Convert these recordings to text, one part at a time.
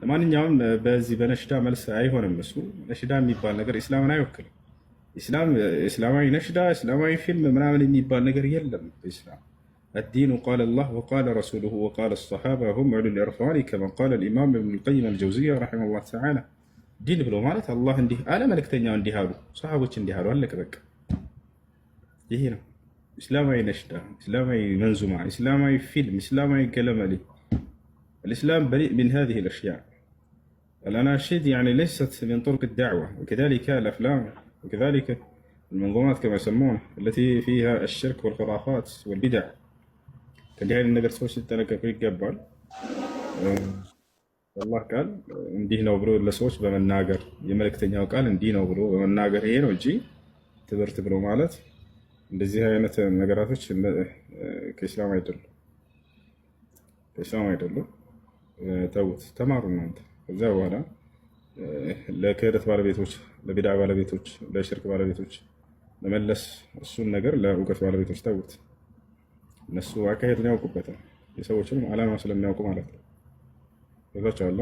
ለማንኛውም በዚህ በነሽዳ መልስ አይሆንም። እሱ ነሽዳ የሚባል ነገር ኢስላምን አይወክልም። እስላማዊ ነሽዳ፣ እስላማዊ ፊልም ምናምን የሚባል ነገር የለም በኢስላም። الدين قال الله وقال رسوله وقال الصحابة هم أولو الإرفان كما قال الإمام ابن القيم الجوزية رحمه الله تعالى. دين ብሎ ማለት አላህ እንዲህ አለ፣ መልእክተኛው እንዲህ አሉ፣ ሰሃቦች እንዲህ አሉ፣ አለቀ በቃ። ይሄ ነው እስላማዊ ነሽዳ፣ እስላማዊ መንዙማ፣ እስላማዊ ፊልም፣ እስላማዊ ገለመሌ። الإسلام بريء من هذه الأشياء. الأناشيد يعني ليست من طرق الدعوة، وكذلك الأفلام، وكذلك المنظومات كما يسمونها التي فيها الشرك والخرافات والبدع. كان هاي النجر سوى ستة كيف يقبل الله قال ندينا وبرو لسوش بمن ناجر يملك تنياو قال ندينا وبرو بمن ناجر هنا وجي تبرو مالت እንደዚህ አይነት ነገራቶች ከእስላም አይደሉም። ተውት፣ ተማሩ እናንተ። ከዛ በኋላ ለክህደት ባለቤቶች፣ ለቢድዓ ባለቤቶች፣ ለሽርክ ባለቤቶች ለመለስ እሱን ነገር ለእውቀት ባለቤቶች ተውት። እነሱ አካሄዱን ያውቁበታል፣ የሰዎችንም ዓላማ ስለሚያውቁ ማለት ነው። ከዛቸዋላ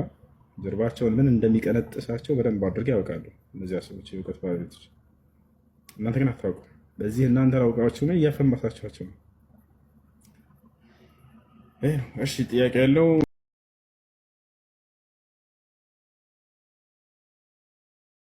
ጀርባቸውን ምን እንደሚቀነጥሳቸው በደንብ አድርገው ያውቃሉ እነዚያ ሰዎች፣ የእውቀት ባለቤቶች። እናንተ ግን አታውቁ። በዚህ እናንተ አውቃችሁ ነው እያፈመሳችኋቸው ነው። እሺ ጥያቄ ያለው